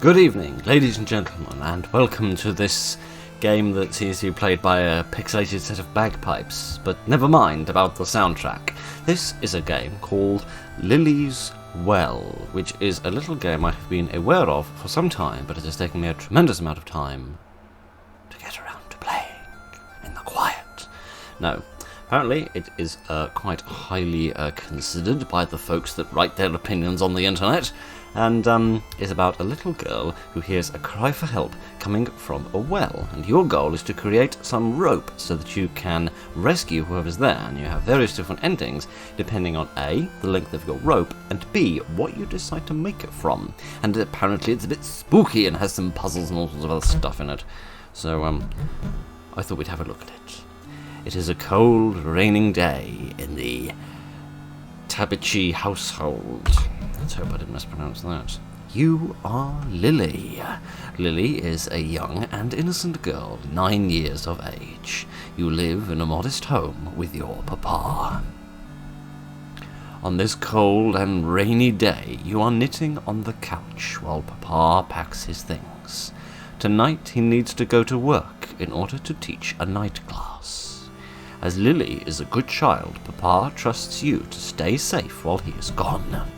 Good evening, ladies and gentlemen, and welcome to this game that seems to be played by a pixelated set of bagpipes, but never mind about the soundtrack. This is a game called Lily's Well, which is a little game I have been aware of for some time, but it has taken me a tremendous amount of time to get around to playing in the quiet. No, apparently it is quite highly considered by the folks that write their opinions on the internet, and is about a little girl who hears a cry for help coming from a well, and your goal is to create some rope so that you can rescue whoever's there, and you have various different endings depending on A, the length of your rope, and B, what you decide to make it from. And apparently it's a bit spooky and has some puzzles and all sorts of other stuff in it. So I thought we'd have a look at it. It is a cold, raining day in the Tabichi household. Let's hope I didn't mispronounce that. You are Lily. Lily is a young and innocent girl, 9 years of age. You live in a modest home with your papa. On this cold and rainy day, you are knitting on the couch while papa packs his things. Tonight he needs to go to work in order to teach a night class. As Lily is a good child, papa trusts you to stay safe while he is gone.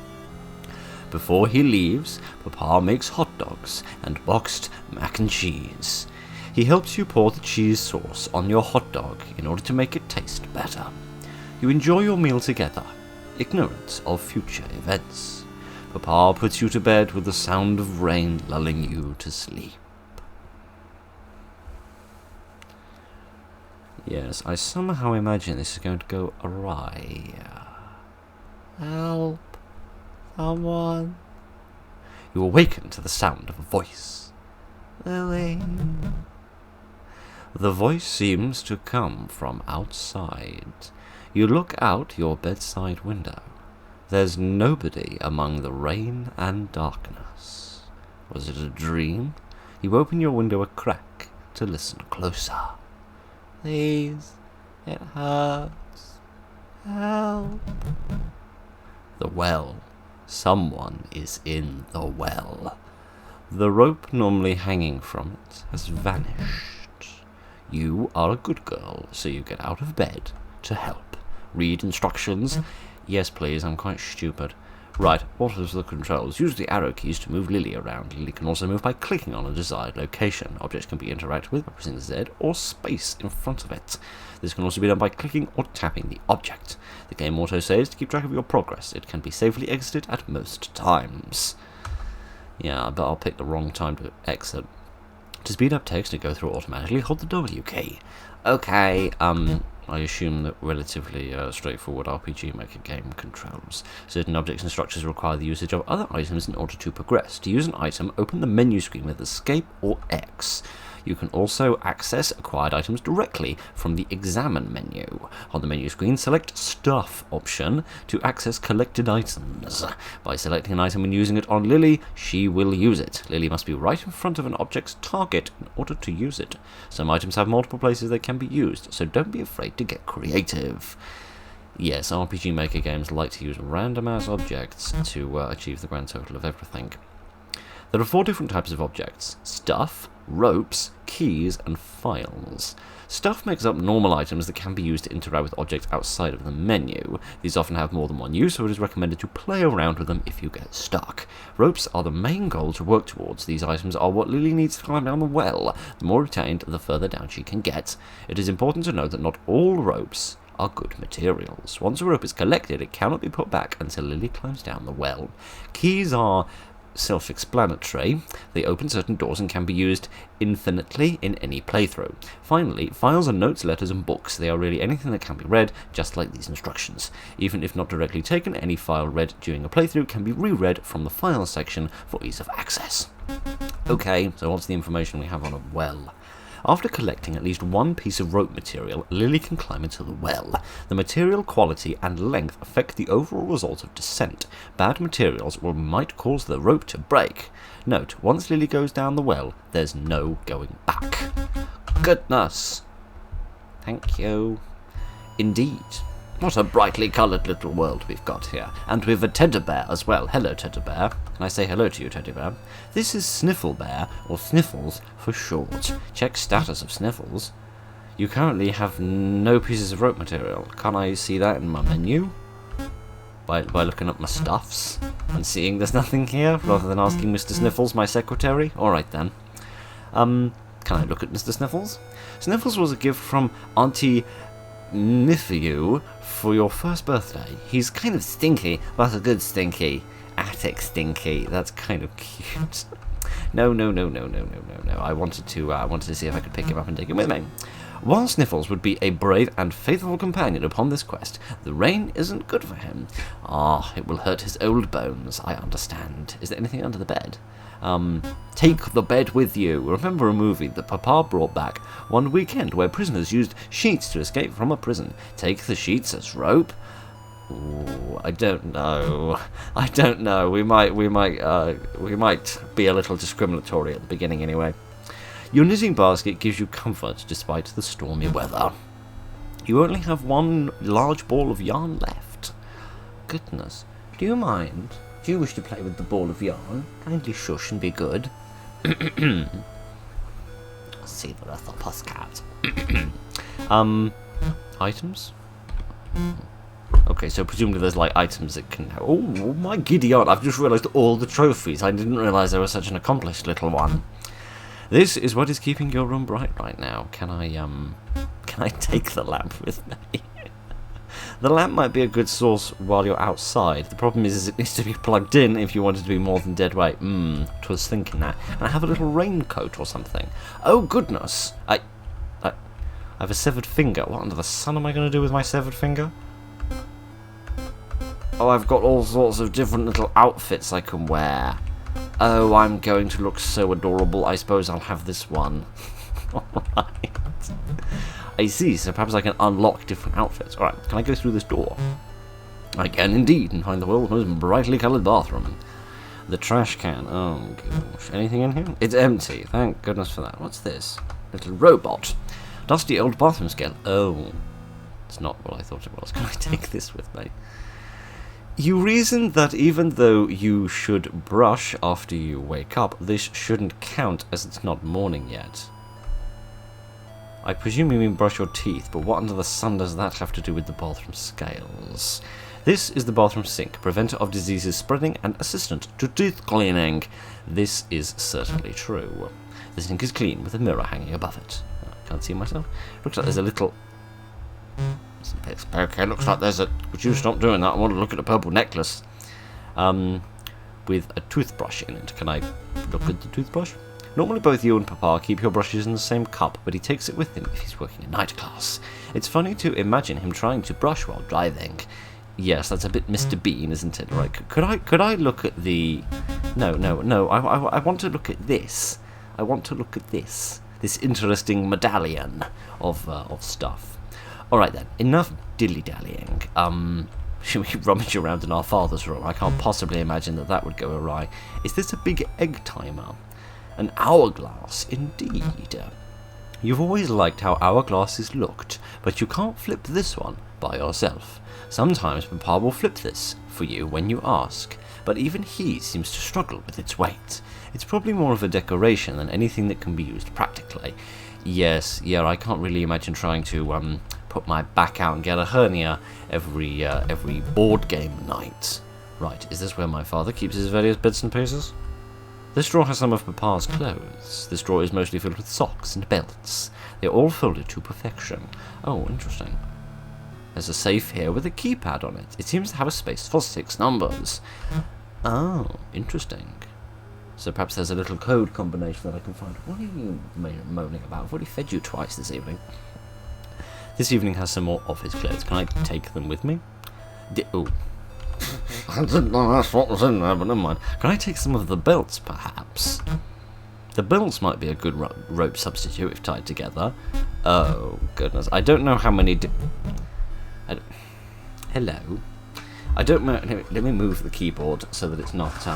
Before he leaves, papa makes hot dogs and boxed mac and cheese. He helps you pour the cheese sauce on your hot dog in order to make it taste better. You enjoy your meal together, ignorant of future events. Papa puts you to bed with the sound of rain lulling you to sleep. Yes, I somehow imagine this is going to go awry. Help. Someone. You awaken to the sound of a voice. Lily. The voice seems to come from outside. You look out your bedside window. There's nobody among the rain and darkness. Was it a dream? You open your window a crack to listen closer. Please, it hurts. Help. The well. Someone is in the well. The rope normally hanging from it has vanished. You are a good girl, so you get out of bed to help. Read instructions. Yes, please, I'm quite stupid. Right, what are the controls? Use the arrow keys to move Lily around. Lily can also move by clicking on a desired location. Objects can be interacted with by pressing Z or space in front of it. This can also be done by clicking or tapping the object. The game auto saves to keep track of your progress. It can be safely exited at most times. Yeah, but I'll pick the wrong time to exit. To speed up text and go through automatically, hold the W key. Okay, I assume that relatively straightforward RPG Maker game controls. Certain objects and structures require the usage of other items in order to progress. To use an item, open the menu screen with Escape or X. You can also access acquired items directly from the Examine menu. On the menu screen, select Stuff option to access collected items. By selecting an item and using it on Lily, she will use it. Lily must be right in front of an object's target in order to use it. Some items have multiple places they can be used, so don't be afraid to get creative. Yes, RPG Maker games like to use random-ass objects to achieve the grand total of everything. There are 4 different types of objects: stuff, ropes, keys, and files. Stuff makes up normal items that can be used to interact with objects outside of the menu. These often have more than one use, so it is recommended to play around with them if you get stuck. Ropes are the main goal to work towards. These items are what Lily needs to climb down the well. The more obtained, the further down she can get. It is important to note that not all ropes are good materials. Once a rope is collected, it cannot be put back until Lily climbs down the well. Keys are self-explanatory. They open certain doors and can be used infinitely in any playthrough. Finally, files are notes, letters, and books. They are really anything that can be read, just like these instructions. Even if not directly taken, any file read during a playthrough can be reread from the files section for ease of access. Okay, so what's the information we have on a well? After collecting at least one piece of rope material, Lily can climb into the well. The material quality and length affect the overall result of descent. Bad materials might cause the rope to break. Note, once Lily goes down the well, there's no going back. Goodness. Thank you. Indeed. What a brightly coloured little world we've got here. And we've a teddy bear as well. Hello, teddy bear. Can I say hello to you, teddy bear? This is Sniffle Bear, or Sniffles for short. Check status of Sniffles. You currently have no pieces of rope material. Can I see that in my menu? By looking at my stuffs and seeing there's nothing here, rather than asking Mr. Sniffles, my secretary? Alright then. Can I look at Mr. Sniffles? Sniffles was a gift from Auntie Nephew for your first birthday. He's kind of stinky, but a good stinky. Attic stinky. That's kind of cute. No. I wanted to see if I could pick him up and take him with me. While Sniffles would be a brave and faithful companion upon this quest, the rain isn't good for him. It will hurt his old bones, I understand. Is there anything under the bed? Take the bed with you. Remember a movie that Papa brought back one weekend where prisoners used sheets to escape from a prison. Take the sheets as rope? Ooh, I don't know. We might be a little discriminatory at the beginning anyway. Your knitting basket gives you comfort despite the stormy weather. You only have one large ball of yarn left. Goodness. Do you mind? Do you wish to play with the ball of yarn? Kindly shush and be good. See the rest of postcards. Items? Okay, so presumably there's like items that can... Oh my giddy aunt, I've just realised all the trophies. I didn't realise I was such an accomplished little one. This is what is keeping your room bright right now. Can I take the lamp with me? The lamp might be a good source while you're outside. The problem is it needs to be plugged in if you want it to be more than dead weight. 'Twas thinking that. And I have a little raincoat or something. Oh goodness! I have a severed finger. What under the sun am I going to do with my severed finger? Oh, I've got all sorts of different little outfits I can wear. Oh, I'm going to look so adorable. I suppose I'll have this one. Alright. I see, so perhaps I can unlock different outfits. Alright, can I go through this door? I can indeed, and find the world's most brightly coloured bathroom. The trash can. Oh, gosh. Anything in here? It's empty. Thank goodness for that. What's this? Little robot. Dusty old bathroom scale. Oh. It's not what I thought it was. Can I take this with me? You reason that even though you should brush after you wake up, this shouldn't count as it's not morning yet. I presume you mean brush your teeth, but what under the sun does that have to do with the bathroom scales? This is the bathroom sink, preventer of diseases spreading and assistant to teeth cleaning. This is certainly true. The sink is clean with a mirror hanging above it. I can't see myself. Looks like there's a little... Okay, looks like there's a... Would you stop doing that? I want to look at a purple necklace. With a toothbrush in it. Can I look at the toothbrush? Normally both you and Papa keep your brushes in the same cup, but he takes it with him if he's working a night class. It's funny to imagine him trying to brush while driving. Yes, that's a bit Mr. Bean, isn't it? Right, could I look at the... No, I want to look at this. I want to look at this. This interesting medallion of stuff. Alright then, enough dilly-dallying. Should we rummage around in our father's room? I can't possibly imagine that would go awry. Is this a big egg timer? An hourglass, indeed. You've always liked how hourglasses looked, but you can't flip this one by yourself. Sometimes Papa will flip this for you when you ask, but even he seems to struggle with its weight. It's probably more of a decoration than anything that can be used practically. Yes, I can't really imagine trying to put my back out and get a hernia every board game night. Right, is this where my father keeps his various bits and pieces? This drawer has some of Papa's clothes. This drawer is mostly filled with socks and belts. They're all folded to perfection. Oh, interesting. There's a safe here with a keypad on it. It seems to have a space for 6 numbers. Oh, interesting. So perhaps there's a little code combination that I can find. What are you moaning about? I've already fed you twice this evening. This evening has some more of his clothes. Can I take them with me? Oh. I didn't know that's what was in there, but never mind. Can I take some of the belts, perhaps? The belts might be a good rope substitute if tied together. Oh, goodness. I don't know how many... Hello? I don't know... Let me move the keyboard so that it's not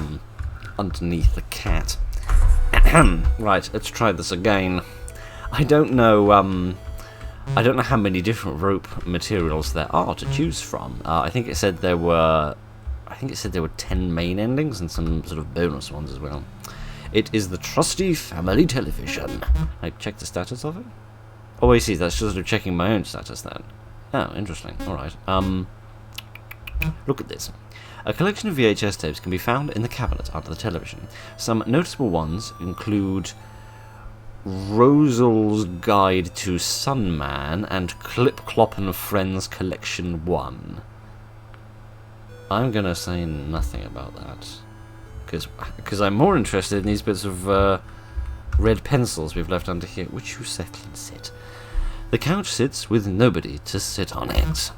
underneath the cat. Right, let's try this again. I don't know I don't know how many different rope materials there are to choose from. I think it said there were 10 main endings and some sort of bonus ones as well. It is the trusty family television. I check the status of it. Oh, I see. That's just sort of checking my own status then. Oh, interesting. All right. Look at this. A collection of VHS tapes can be found in the cabinet under the television. Some noticeable ones include Rosal's Guide to Sunman and Clip Clop and Friends Collection 1. I'm gonna say nothing about that, because I'm more interested in these bits of red pencils we've left under here. Would you settle and sit? The couch sits with nobody to sit on it.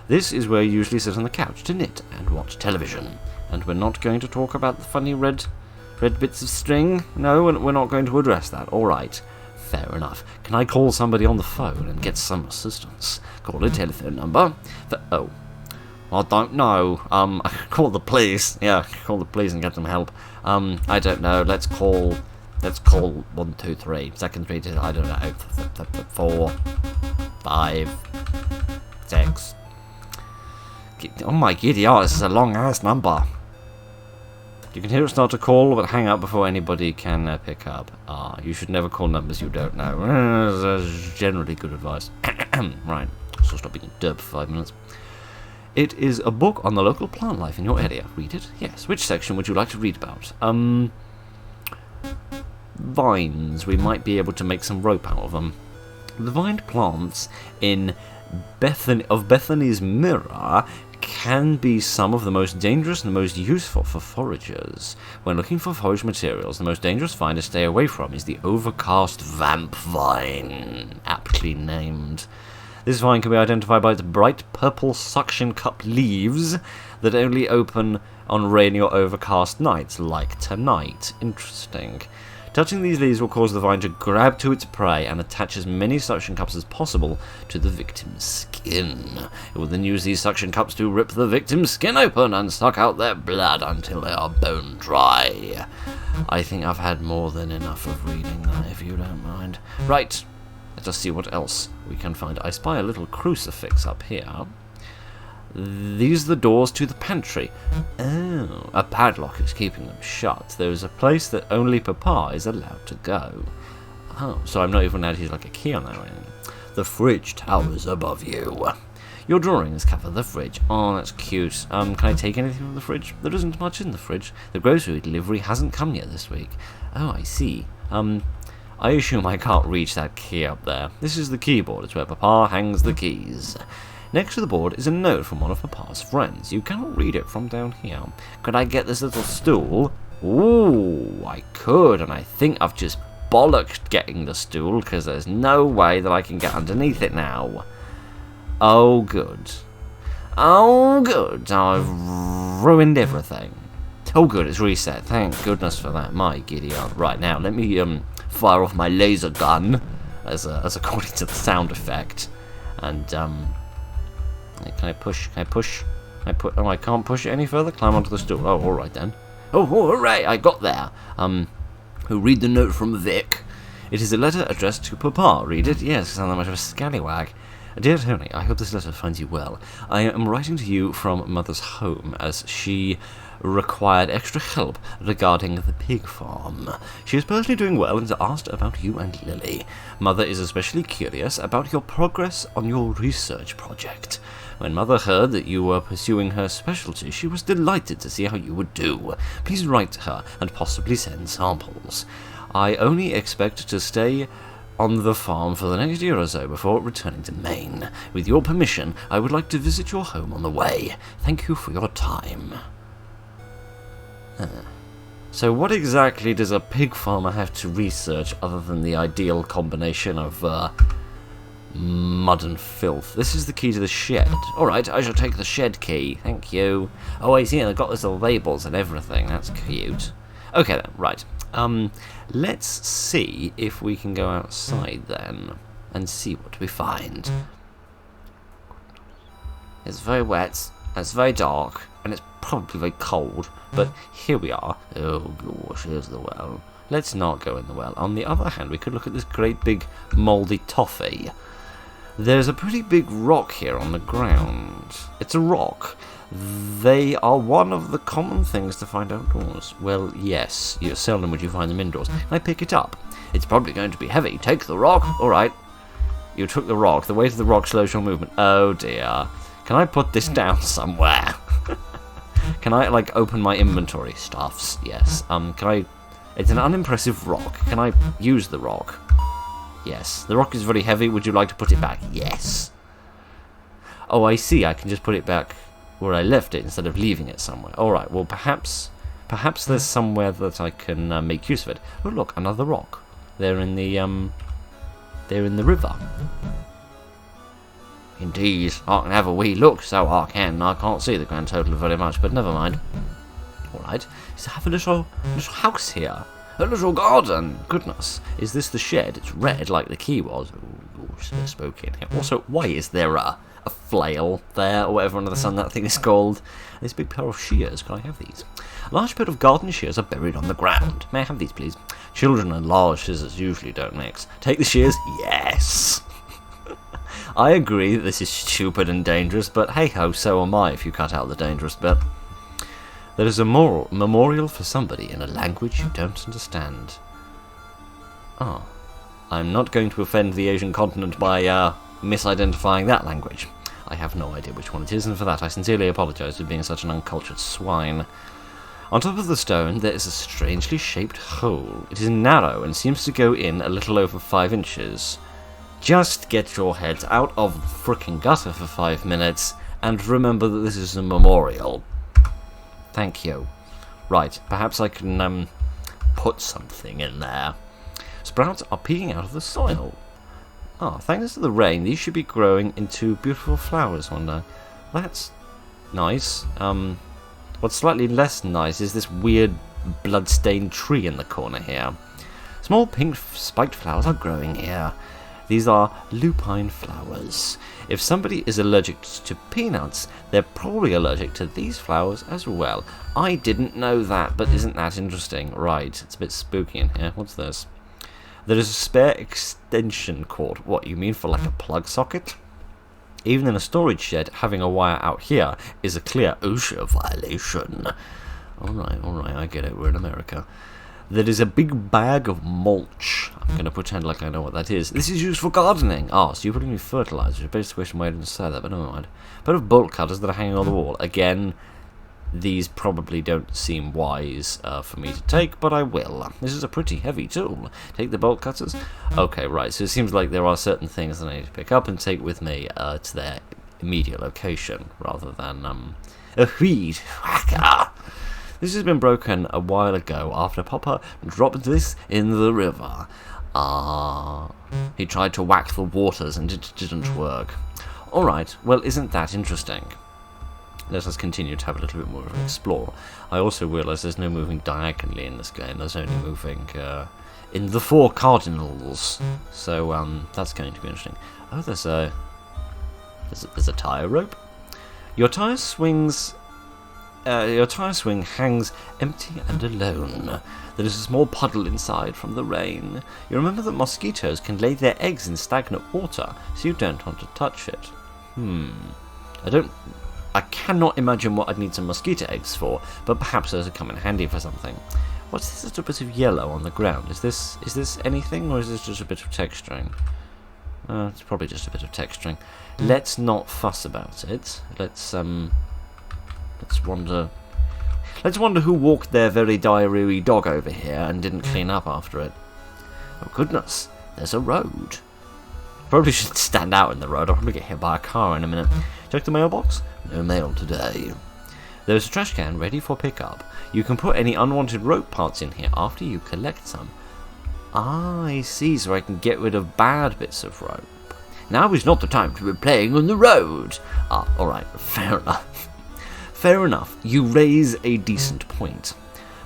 This is where you usually sit on the couch to knit and watch television. And we're not going to talk about the funny red bits of string. No, we're not going to address that. All right, fair enough. Can I call somebody on the phone and get some assistance? Call a telephone number. Oh. I don't know. I could call the police. Yeah, call the police and get them help. I don't know. Let's call 1, 2, 3. Second 3, I don't know. 4, 5, 6. Oh my giddy, this is a long ass number. You can hear it start to call, but hang up before anybody can pick up. You should never call numbers you don't know. That's generally good advice. Right, so stop being a derp for 5 minutes. It is a book on the local plant life in your area. Read it? Yes. Which section would you like to read about? Vines. We might be able to make some rope out of them. The vined plants in Bethany's Mirror can be some of the most dangerous and most useful for foragers. When looking for forage materials, the most dangerous vine to stay away from is the overcast vamp vine, aptly named. This vine can be identified by its bright purple suction cup leaves that only open on rainy or overcast nights, like tonight. Interesting. Touching these leaves will cause the vine to grab to its prey and attach as many suction cups as possible to the victim's skin. It will then use these suction cups to rip the victim's skin open and suck out their blood until they are bone dry. I think I've had more than enough of reading that, if you don't mind. Right. Let us see what else we can find. I spy a little crucifix up here. These are the doors to the pantry. Oh, a padlock is keeping them shut. There is a place that only Papa is allowed to go. Oh, so I'm not even allowed to use like a key on that or anything. The fridge towers above you. Your drawings cover the fridge. Oh, that's cute. Can I take anything from the fridge? There isn't much in the fridge. The grocery delivery hasn't come yet this week. Oh, I see. I assume I can't reach that key up there. This is the keyboard. It's where Papa hangs the keys. Next to the board is a note from one of Papa's friends. You cannot read it from down here. Could I get this little stool? Ooh, I could, and I think I've just bollocked getting the stool, because there's no way that I can get underneath it now. Oh, good. Oh, good. I've ruined everything. Oh, good, it's reset. Thank goodness for that. My giddy aunt. Right, now, let me, fire off my laser gun, as according to the sound effect. And, can I push? Oh, I can't push it any further? Climb onto the stool. Oh, alright then. Oh, hooray, I got there. Read the note from Vic. It is a letter addressed to Papa. Read it? Yes, sound that much of a scallywag. Dear Tony, I hope this letter finds you well. I am writing to you from Mother's home, as she required extra help regarding the pig farm. She is personally doing well and asked about you and Lily. Mother is especially curious about your progress on your research project. When Mother heard that you were pursuing her specialty, she was delighted to see how you would do. Please write to her and possibly send samples. I only expect to stay on the farm for the next year or so before returning to Maine. With your permission, I would like to visit your home on the way. Thank you for your time. So what exactly does a pig farmer have to research other than the ideal combination of mud and filth? This is the key to the shed. Alright, I shall take the shed key. Thank you. Oh, I see, they've got little labels and everything. That's cute. Okay then, right. Let's see if we can go outside then and see what we find. It's very wet, and it's very dark, and it's probably very cold, but here we are. Oh gosh, here's the well. Let's not go in the well. On the other hand, we could look at this great big mouldy toffee. There's a pretty big rock here on the ground. It's a rock. They are one of the common things to find outdoors. Well, yes, seldom would you find them indoors. Can I pick it up? It's probably going to be heavy. Take the rock. Alright. You took the rock. The weight of the rock slows your movement. Oh dear. Can I put this down somewhere? Can I, like, open my inventory? Stuffs. Yes. Can I... It's an unimpressive rock. Can I use the rock? Yes. The rock is very heavy. Would you like to put it back? Yes. Oh, I see. I can just put it back where I left it instead of leaving it somewhere. Alright, well, perhaps there's somewhere that I can make use of it. Oh, look, another rock. They're in the river. Indeed, I can have a wee look, so I can. I can't see the grand total very much, but never mind. Alright, so I have a little house here. A little garden. Goodness, is this the shed? It's red like the key was. Ooh, spooky in here. Also, why is there a flail there, or whatever under the sun that thing is called? This big pair of shears, can I have these? A large pair of garden shears are buried on the ground. May I have these, please? Children and large scissors usually don't mix. Take the shears? Yes! I agree that this is stupid and dangerous, but hey-ho, so am I if you cut out the dangerous bit. There is a memorial for somebody in a language you don't understand. Oh. I'm not going to offend the Asian continent by, misidentifying that language. I have no idea which one it is, and for that I sincerely apologise for being such an uncultured swine. On top of the stone there is a strangely shaped hole. It is narrow and seems to go in a little over 5 inches. Just get your heads out of the frickin' gutter for 5 minutes, and remember that this is a memorial. Thank you. Right, perhaps I can, put something in there. Sprouts are peeking out of the soil. Ah, thanks to the rain, these should be growing into beautiful flowers one day. That's nice. What's slightly less nice is this weird blood-stained tree in the corner here. Small pink spiked flowers are growing here. These are lupine flowers. If somebody is allergic to peanuts, they're probably allergic to these flowers as well. I didn't know that, but isn't that interesting? Right, it's a bit spooky in here. What's this? There is a spare extension cord. What, you mean for like a plug socket? Even in a storage shed, having a wire out here is a clear OSHA violation. Alright, I get it, we're in America. There is a big bag of mulch. I'm going to pretend like I know what that is. This is used for gardening. Oh, so you're putting me fertilizer. Basically, question why I didn't say that, but never mind. A pair of bolt cutters that are hanging on the wall. Again, these probably don't seem wise for me to take, but I will. This is a pretty heavy tool. Take the bolt cutters. Okay, right, so it seems like there are certain things that I need to pick up and take with me to their immediate location, rather than, a weed whacker. This has been broken a while ago after Papa dropped this in the river. He tried to whack the waters and it didn't work. Alright, well, isn't that interesting? Let us continue to have a little bit more of an explore. I also realise there's no moving diagonally in this game, there's only moving in the 4 cardinals. So that's going to be interesting. Oh, there's a tyre rope. Your tyre swing hangs empty and alone. There is a small puddle inside from the rain. You remember that mosquitoes can lay their eggs in stagnant water, so you don't want to touch it. I cannot imagine what I'd need some mosquito eggs for, but perhaps those would come in handy for something. What's this little bit of yellow on the ground? Is this anything, or is this just a bit of texturing? It's probably just a bit of texturing. Let's not fuss about it. Let's wonder who walked their very diarrhea dog over here and didn't clean up after it. Oh goodness, there's a road. Probably should stand out in the road. I'll probably get hit by a car in a minute. Check the mailbox. No mail today. There's a trash can ready for pickup. You can put any unwanted rope parts in here after you collect some. I see, so I can get rid of bad bits of rope. Now is not the time to be playing on the road. Alright, fair enough. Fair enough, you raise a decent point.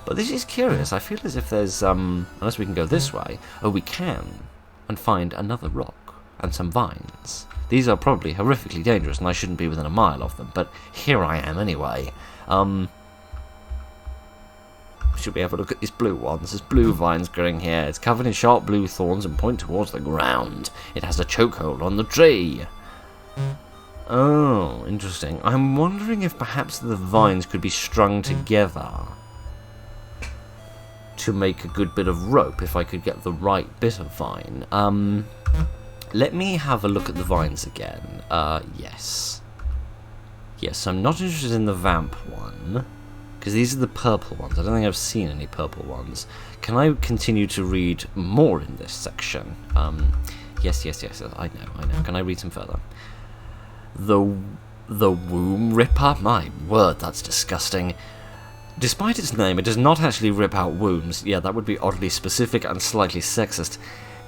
But this is curious. I feel as if there's, unless we can go this way, we can, and find another rock and some vines. These are probably horrifically dangerous, and I shouldn't be within a mile of them, but here I am anyway. should we have a look at these blue ones? There's blue vines growing here. It's covered in sharp blue thorns and point towards the ground. It has a chokehold on the tree. Oh, interesting. I'm wondering if perhaps the vines could be strung together to make a good bit of rope, if I could get the right bit of vine. Let me have a look at the vines again. Yes. Yes, I'm not interested in the vamp one, because these are the purple ones. I don't think I've seen any purple ones. Can I continue to read more in this section? Yes, I know. Can I read some further? The womb ripper? My word, that's disgusting. Despite its name, it does not actually rip out wombs. Yeah, that would be oddly specific and slightly sexist.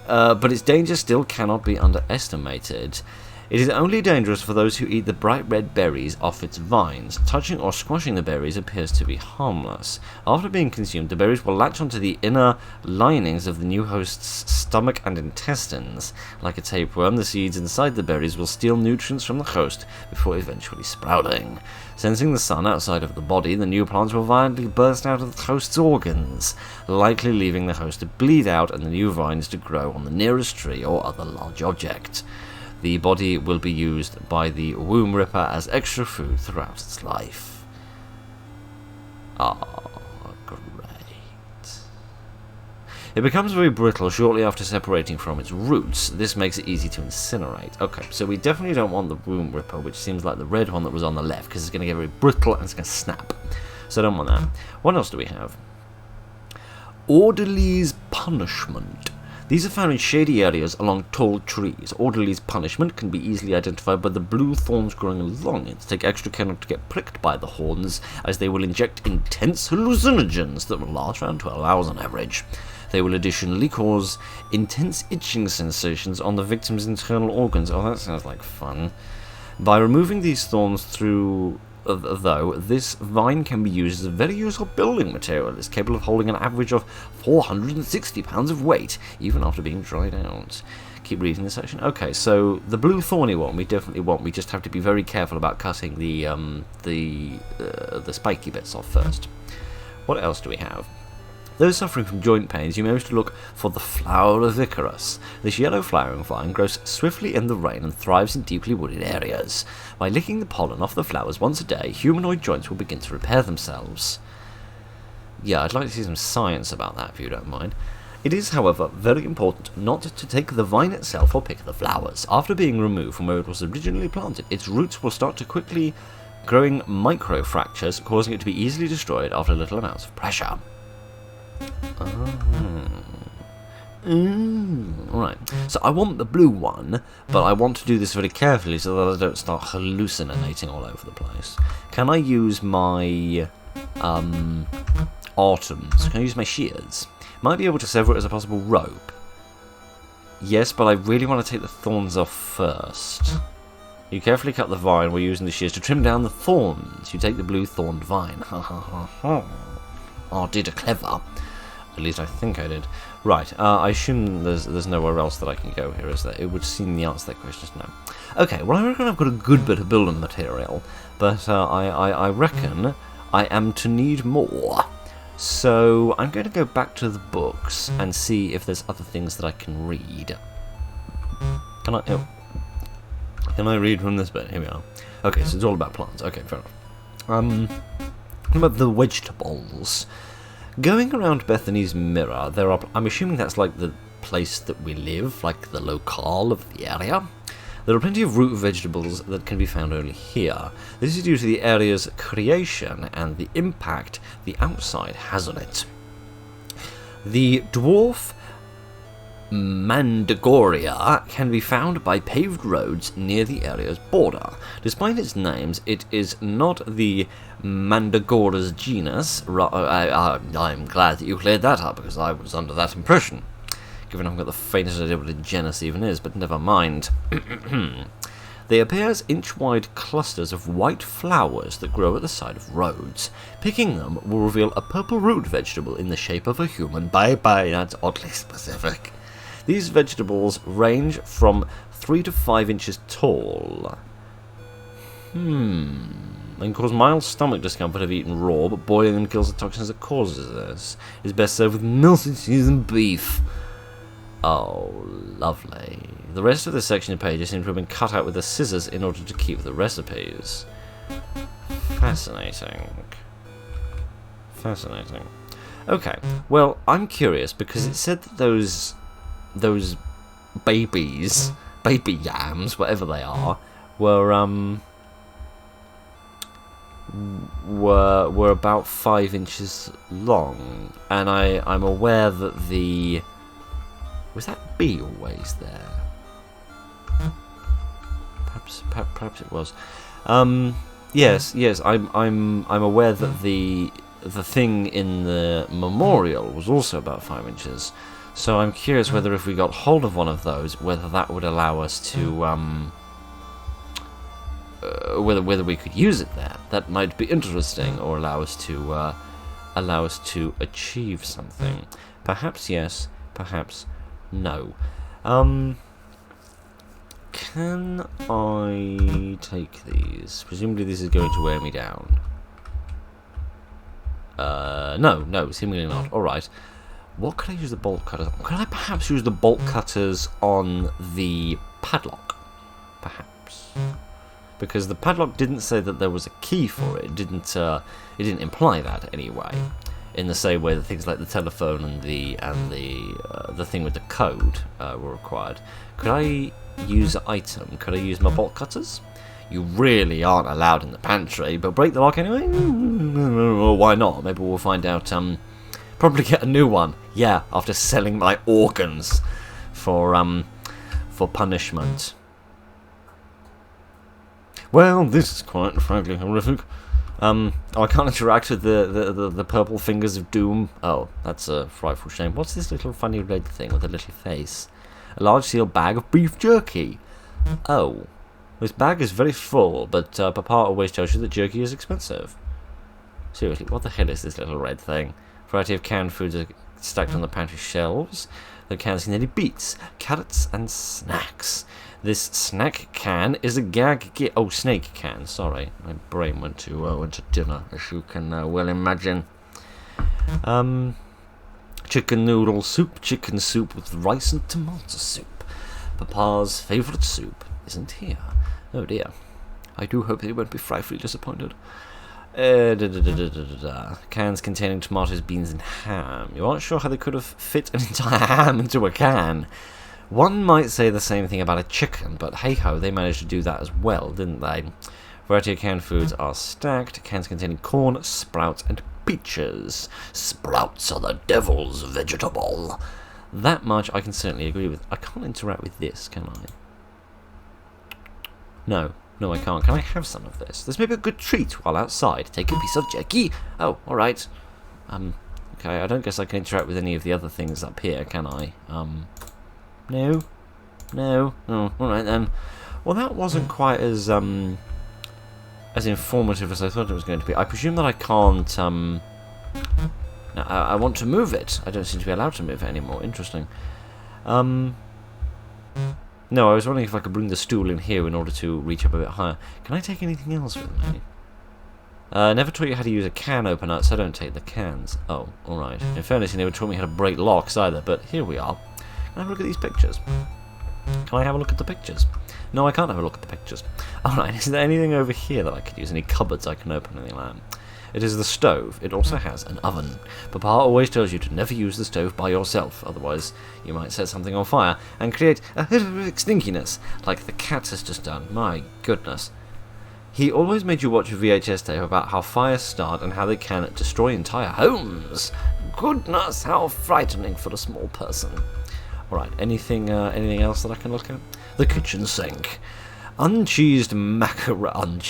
But its danger still cannot be underestimated. It is only dangerous for those who eat the bright red berries off its vines. Touching or squashing the berries appears to be harmless. After being consumed, the berries will latch onto the inner linings of the new host's stomach and intestines. Like a tapeworm, the seeds inside the berries will steal nutrients from the host before eventually sprouting. Sensing the sun outside of the body, the new plants will violently burst out of the host's organs, likely leaving the host to bleed out and the new vines to grow on the nearest tree or other large object. The body will be used by the womb ripper as extra food throughout its life. Great. It becomes very brittle shortly after separating from its roots. This makes it easy to incinerate. Okay, so we definitely don't want the womb ripper, which seems like the red one that was on the left, because it's going to get very brittle and it's going to snap. So I don't want that. What else do we have? Orderly's punishment. These are found in shady areas along tall trees. Orderly's punishment can be easily identified by the blue thorns growing along it. Take extra care not to get pricked by the horns, as they will inject intense hallucinogens that will last around 12 hours on average. They will additionally cause intense itching sensations on the victim's internal organs. Oh, that sounds like fun. By removing these thorns though, this vine can be used as a very useful building material. It's capable of holding an average of 460 pounds of weight, even after being dried out. Keep reading this section. Okay, so the blue thorny one we definitely want. We just have to be very careful about cutting the spiky bits off first. What else do we have? Those suffering from joint pains, you may wish to look for the flower of Icarus. This yellow flowering vine grows swiftly in the rain and thrives in deeply wooded areas. By licking the pollen off the flowers once a day, humanoid joints will begin to repair themselves. Yeah, I'd like to see some science about that, if you don't mind. It is, however, very important not to take the vine itself or pick the flowers. After being removed from where it was originally planted, its roots will start to quickly growing microfractures, causing it to be easily destroyed after little amounts of pressure. Right, so I want the blue one, but I want to do this very carefully so that I don't start hallucinating all over the place. Can I use my autumns? Can I use my shears? Might be able to sever it as a possible rope. Yes, but I really want to take the thorns off first. You carefully cut the vine while using the shears to trim down the thorns. You take the blue thorned vine. Ha ha ha ha. Oh, did a clever. At least I think I did. Right, I assume there's nowhere else that I can go here, is there? It would seem the answer to that question is no. Okay, well I reckon I've got a good bit of building material, but I reckon I am to need more. So I'm going to go back to the books and see if there's other things that I can read. Can I read from this bit? Here we are. Okay, so it's all about plants. Okay, fair enough. What about the vegetables? Going around Bethany's mirror, there are... I'm assuming that's like the place that we live, like the locale of the area. There are plenty of root vegetables that can be found only here. This is due to the area's creation and the impact the outside has on it. The dwarf Mandragoria can be found by paved roads near the area's border. Despite its names, it is not the Mandragora's genus. I'm glad that you cleared that up, because I was under that impression, given I've got the faintest idea what a genus even is, but never mind. They appear as inch-wide clusters of white flowers that grow at the side of roads. Picking them will reveal a purple root vegetable in the shape of a human. Bye-bye, that's oddly specific. These vegetables range from 3 to 5 inches tall. They can cause mild stomach discomfort if eaten raw, but boiling them kills the toxins that causes this. It's best served with melted cheese and beef. Oh, lovely. The rest of the section of pages seem to have been cut out with the scissors in order to keep the recipes. Fascinating. Fascinating. Okay, well, I'm curious because it said that those babies, baby yams, whatever they are, were about 5 inches long, and I'm aware that the was that bee always there? Perhaps it was. Yes. I'm aware that the thing in the memorial was also about 5 inches. So I'm curious whether if we got hold of one of those, whether that would allow us to whether we could use it there. That might be interesting, or allow us to achieve something. Perhaps yes, perhaps no. Can I take these? Presumably this is going to wear me down. No, seemingly not. Alright. What could I use the bolt cutters on? Could I perhaps use the bolt cutters on the padlock? Perhaps. Because the padlock didn't say that there was a key for it. It didn't imply that anyway. In the same way that things like the telephone and the thing with the code were required. Could I use an item? Could I use my bolt cutters? You really aren't allowed in the pantry, but break the lock anyway? Why not? Maybe we'll find out. Probably get a new one. Yeah, after selling my organs for punishment. Well, this is quite frankly horrific. I can't interact with the purple fingers of doom. Oh, that's a frightful shame. What's this little funny red thing with a little face? A large sealed bag of beef jerky. Oh, this bag is very full, but Papa always tells you that jerky is expensive. Seriously, what the hell is this little red thing? Variety of canned foods are stacked on the pantry shelves. The cans contain beets, carrots, and snacks. This snack can is a snake can. Sorry, my brain went to dinner, as you can well imagine. Chicken noodle soup, chicken soup with rice and tomato soup. Papa's favourite soup isn't here. Oh dear. I do hope they won't be frightfully disappointed. Cans containing tomatoes, beans, and ham. You aren't sure how they could have fit an entire ham into a can. One might say the same thing about a chicken, but hey-ho, they managed to do that as well, didn't they? Variety of canned foods are stacked. Cans containing corn, sprouts, and peaches. Sprouts are the devil's vegetable. That much I can certainly agree with. I can't interact with this, can I? No, I can't. Can I have some of this? This may be a good treat while outside. Take a piece of jerky. Oh, alright. Okay, I don't guess I can interact with any of the other things up here, can I? No. Oh, alright then. Well, that wasn't quite as informative as I thought it was going to be. I presume that I can't, no, I want to move it. I don't seem to be allowed to move it anymore. Interesting. No, I was wondering if I could bring the stool in here in order to reach up a bit higher. Can I take anything else with me? Never taught you how to use a can opener, so I don't take the cans. Oh, alright. In fairness, you never taught me how to break locks either, but here we are. Can I have a look at these pictures? Can I have a look at the pictures? No, I can't have a look at the pictures. Alright, is there anything over here that I could use? Any cupboards I can open, anything like that? It is the stove. It also has an oven. Papa always tells you to never use the stove by yourself, otherwise you might set something on fire and create a horrific stinkiness, like the cat has just done. My goodness. He always made you watch a VHS tape about how fires start and how they can destroy entire homes. Goodness, how frightening for a small person. Alright, anything else that I can look at? The kitchen sink. Uncheesed macaroni.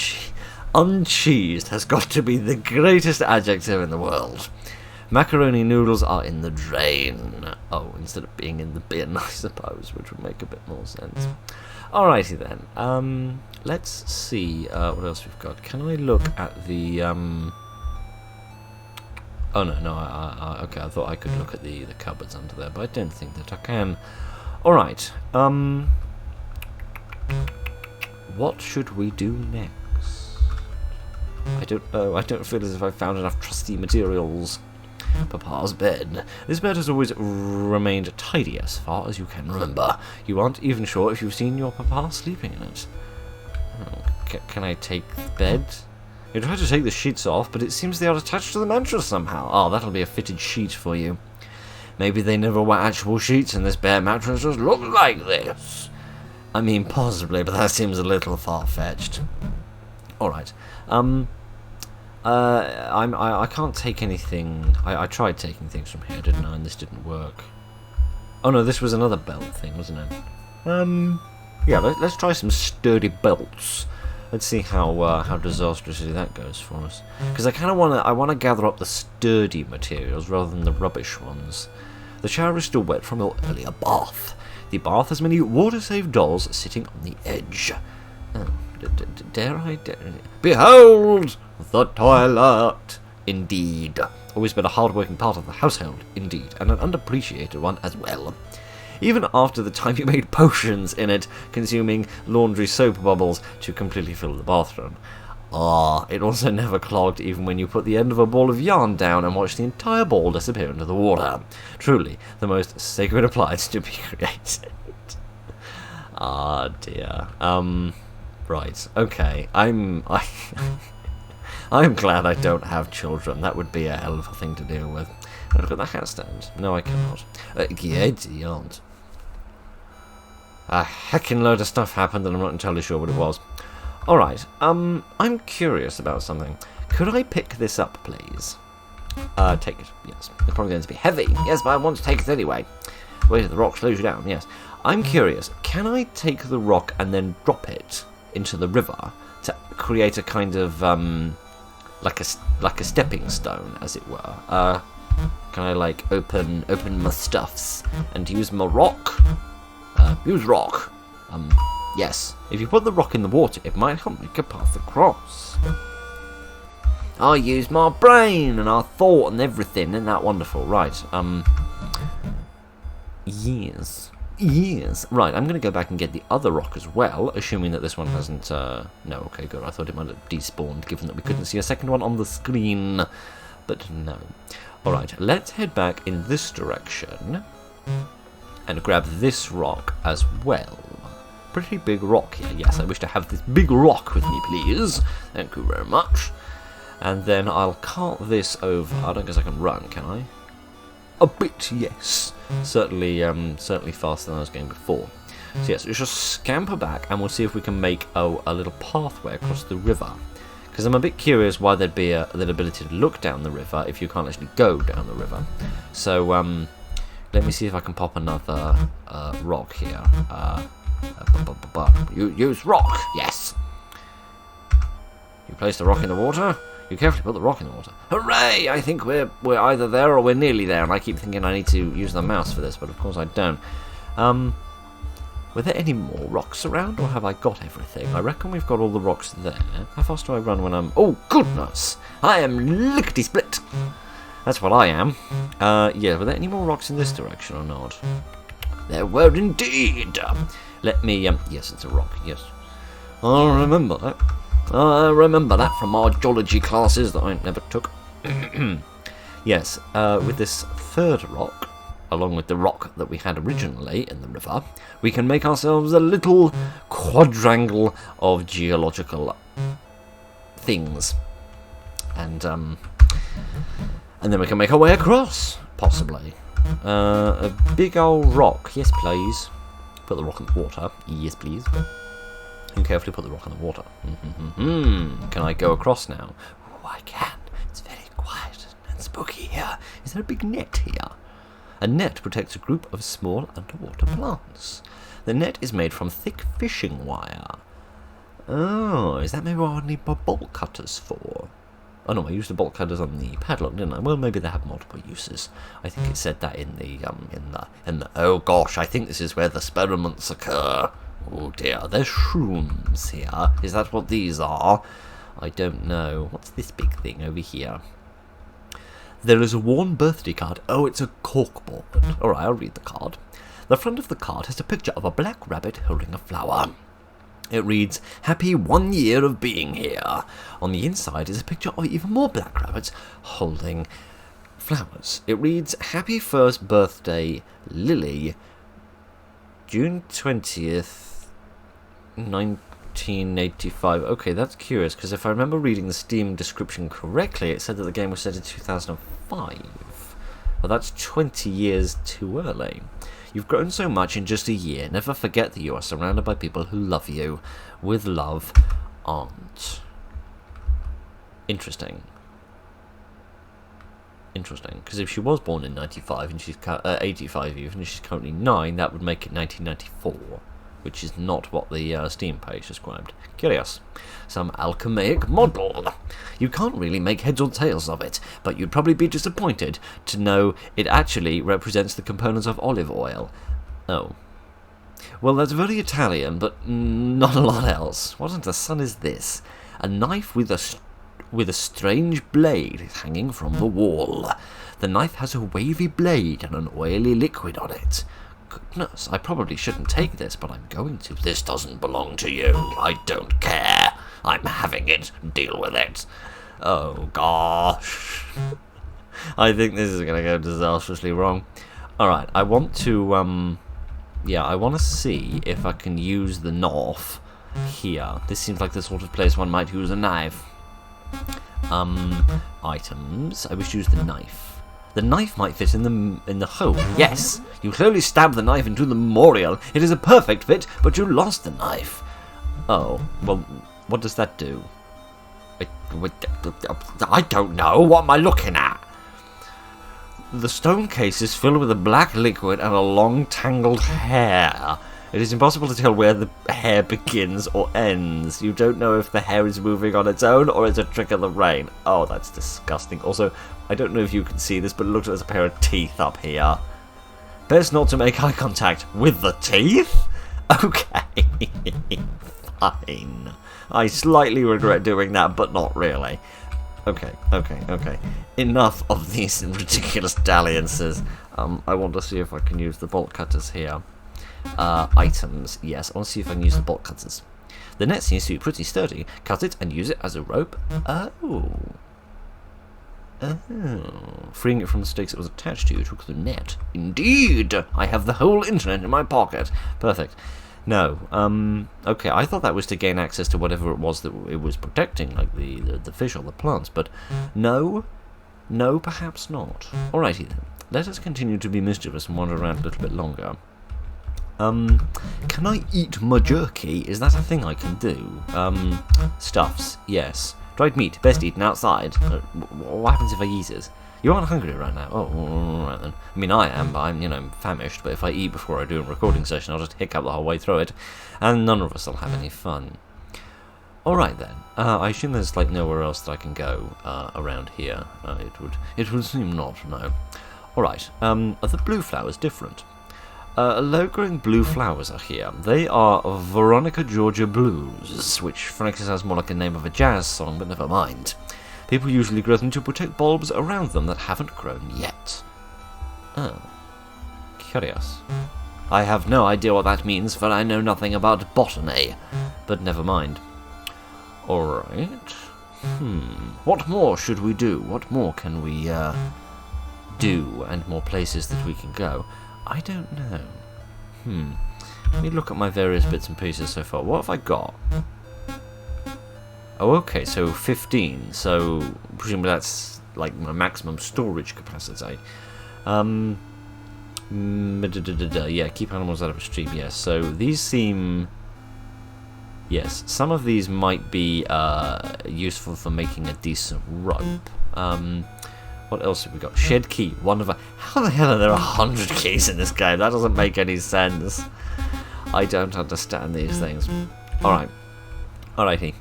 Uncheesed has got to be the greatest adjective in the world. Macaroni noodles are in the drain. Oh, instead of being in the bin, I suppose, which would make a bit more sense. Alrighty then. Let's see what else we've got. Can I look at the... Oh, no, okay, I thought I could look at the cupboards under there, but I don't think that I can. Alright, what should we do next? I don't know. I don't feel as if I've found enough trusty materials. Papa's bed. This bed has always remained tidy as far as you can remember. You aren't even sure if you've seen your papa sleeping in it. Oh, can I take the bed? You tried to take the sheets off, but it seems they are attached to the mattress somehow. Oh, that'll be a fitted sheet for you. Maybe they never were actual sheets and this bare mattress just looks like this. I mean, possibly, but that seems a little far-fetched. Alright. I can't take anything. I tried taking things from here, didn't I? And this didn't work. Oh no, this was another belt thing, wasn't it? Yeah, let's try some sturdy belts. Let's see how disastrously that goes for us. Because I want to gather up the sturdy materials rather than the rubbish ones. The shower is still wet from your earlier bath. The bath has many water-safe dolls sitting on the edge. Oh, dare I? Behold the toilet! Indeed. Always been a hard-working part of the household, indeed, and an unappreciated one as well. Even after the time you made potions in it, consuming laundry soap bubbles to completely fill the bathroom. Ah, it also never clogged even when you put the end of a ball of yarn down and watched the entire ball disappear into the water. Truly, the most sacred appliance to be created. Ah, dear. Right, okay. I'm glad I don't have children. That would be a hell of a thing to deal with. Look at the hat stand. No, I cannot. Giddy aunt. A heckin' load of stuff happened and I'm not entirely sure what it was. Alright, I'm curious about something. Could I pick this up, please? Take it, yes. It's probably going to be heavy. Yes, but I want to take it anyway. Weight of the rock slows you down, yes. I'm curious, can I take the rock and then drop it into the river to create a kind of, like a stepping stone, as it were? Can I, like, open my stuffs and use my rock? Use rock. Yes. If you put the rock in the water, it might help make a path across. I use my brain and our thought and everything. Isn't that wonderful? Right. Yes. Yes. Right, I'm going to go back and get the other rock as well, assuming that this one hasn't... No, okay, good. I thought it might have despawned, given that we couldn't see a second one on the screen. But no. Alright, let's head back in this direction and grab this rock as well. Pretty big rock here. Yes, I wish to have this big rock with me, please. Thank you very much. And then I'll cart this over. I don't guess I can run, can I? A bit, yes. Certainly faster than I was going before. So yes, let's just scamper back and we'll see if we can make a little pathway across the river. Because I'm a bit curious why there'd be that ability to look down the river if you can't actually go down the river. So let me see if I can pop another rock here. Use rock, yes. You place the rock in the water. You carefully put the rock in the water. Hooray! I think we're either there or we're nearly there, and I keep thinking I need to use the mouse for this, but of course I don't. Were there any more rocks around, or have I got everything? I reckon we've got all the rocks there. How fast do I run when I'm... Oh, goodness! I am lickety-split! That's what I am. Yeah, were there any more rocks in this direction or not? There were indeed! Let me... yes, it's a rock, yes. I remember that. I remember that from our geology classes that I never took. Yes, with this third rock, along with the rock that we had originally in the river, we can make ourselves a little quadrangle of geological things. And then we can make our way across, possibly. A big old rock, yes please. Put the rock in the water, yes please. And carefully put the rock in the water. Can I go across now? Oh, I can. It's very quiet and spooky here. Is there a big net here? A net protects a group of small underwater plants. The net is made from thick fishing wire. Oh, is that maybe what I need my bolt cutters for? Oh no, I used the bolt cutters on the padlock, didn't I? Well, maybe they have multiple uses. I think it said that in the oh gosh, I think this is where the experiments occur. Oh dear, there's shrooms here. Is that what these are? I don't know. What's this big thing over here? There is a worn birthday card. Oh, it's a corkboard. Alright, I'll read the card. The front of the card has a picture of a black rabbit holding a flower. It reads, "Happy 1 year of being here." On the inside is a picture of even more black rabbits holding flowers. It reads, "Happy 1st birthday, Lily, June 20th, 1985. Okay, that's curious, because if I remember reading the Steam description correctly, it said that the game was set in 2005. Well, that's 20 years too early. You've grown so much in just a year. Never forget that you are surrounded by people who love you. With love, Aunt." Interesting. Interesting, because if she was born in 95 and she's 85 even, and she's currently 9, that would make it 1994, which is not what the Steam page described. Curious. Some alchemaic model. You can't really make heads or tails of it, but you'd probably be disappointed to know it actually represents the components of olive oil. Oh. Well, that's very Italian, but not a lot else. What under the sun is this? A knife with a strange blade hanging from the wall. The knife has a wavy blade and an oily liquid on it. Goodness, I probably shouldn't take this, but I'm going to. This doesn't belong to you. I don't care. I'm having it. Deal with it. Oh, gosh. I think this is going to go disastrously wrong. Alright, I want to, I want to see if I can use the knife here. This seems like the sort of place one might use a knife. Items. I wish to use the knife. The knife might fit in the hole. Yes, you clearly stabbed the knife into the memorial. It is a perfect fit, but you lost the knife. Oh, well, what does that do? I don't know. What am I looking at? The stone case is filled with a black liquid and a long tangled hair. It is impossible to tell where the hair begins or ends. You don't know if the hair is moving on its own or it's a trick of the rain. Oh, that's disgusting. Also, I don't know if you can see this, but it looks like there's a pair of teeth up here. Best not to make eye contact with the teeth? Okay. Fine. I slightly regret doing that, but not really. Okay. Enough of these ridiculous dalliances. I want to see if I can use the bolt cutters here. Items. Yes, I want to see if I can use the bolt cutters. The net seems to be pretty sturdy. Cut it and use it as a rope. Oh. Freeing it from the stakes it was attached to took the net. Indeed! I have the whole internet in my pocket. Perfect. No. Okay, I thought that was to gain access to whatever it was that it was protecting, like the fish or the plants, but no. No, perhaps not. Alrighty then. Let us continue to be mischievous and wander around a little bit longer. Can I eat my jerky? Is that a thing I can do? Stuffs, yes. Dried meat, best eaten outside. What happens if I eat it? You aren't hungry right now? Oh, alright then. I mean, I am, but I'm famished, but if I eat before I do a recording session, I'll just hiccup the whole way through it, and none of us will have any fun. Alright then. I assume there's, like, nowhere else that I can go, around here. It would seem not, no. Alright, are the blue flowers different? Low-growing blue flowers are here. They are Veronica Georgia Blues, which frankly sounds more like a name of a jazz song, but never mind. People usually grow them to protect bulbs around them that haven't grown yet. Oh. Curious. I have no idea what that means, for I know nothing about botany. But never mind. Alright. What more should we do? What more can we, do, and more places that we can go? I don't know. Let me look at my various bits and pieces so far. What have I got? Oh, okay, so 15. So, presumably that's, like, my maximum storage capacity. Yeah, keep animals out of a stream, yes. So, these seem... Yes, some of these might be useful for making a decent rope. What else have we got? Shed key, one of a... How the hell are there 100 keys in this game? That doesn't make any sense. I don't understand these things. Alright. Alrighty.